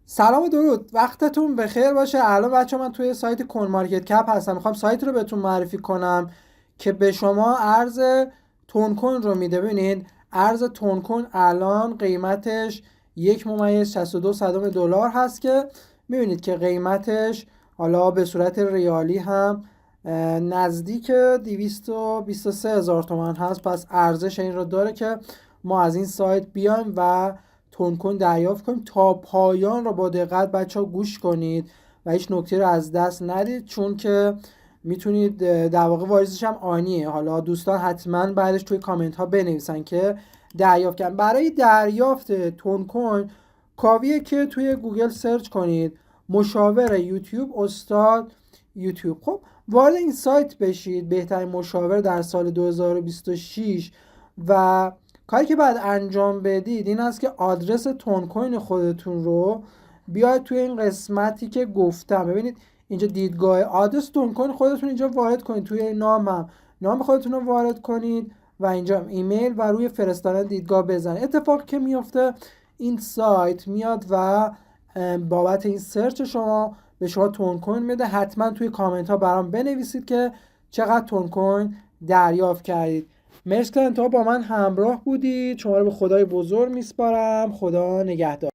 سلام و درود، وقتتون بخیر باشه. الان بچه من توی سایت کون مارکت کپ هستم. میخوام سایت رو بهتون معرفی کنم که به شما ارز تون کوین رو میده. ببینید ارز تون کوین الان قیمتش 1.62 دلار هست که میبینید که قیمتش حالا به صورت ریالی هم نزدیک 223 هزار تومان هست. پس ارزش این رو داره که ما از این سایت بیایم و تون کوین دریافت کنیم. تا پایان رو با دقت بچه ها گوش کنید و هیچ نکته رو از دست ندید، چون که میتونید در واقع واریزش هم آنیه. حالا دوستان حتما بعدش توی کامنت ها بنویسن که دریافت کردن. برای دریافت تون کوین کافیه که توی گوگل سرچ کنید مشاور یوتیوب استاد یوتیوب. خب وارد این سایت بشید، بهترین مشاور در سال 2026. و کاری که باید انجام بدید این است که آدرس تون کوین خودتون رو بیاید توی این قسمتی که گفتم. ببینید اینجا دیدگاه آدرس تون کوین خودتون اینجا وارد کنید. توی نام خودتون رو وارد کنید و اینجا ایمیل و روی فرستادن دیدگاه بزنید. اتفاقی که میفته این سایت میاد و بابت این سرچ شما به شما تون کوین میده. حتما توی کامنت ها برام بنویسید که چقدر تون کوین دریافت کردید. مرسی که تا با من همراه بودید. شما رو به خدای بزرگ میسپارم. خدا نگهدار.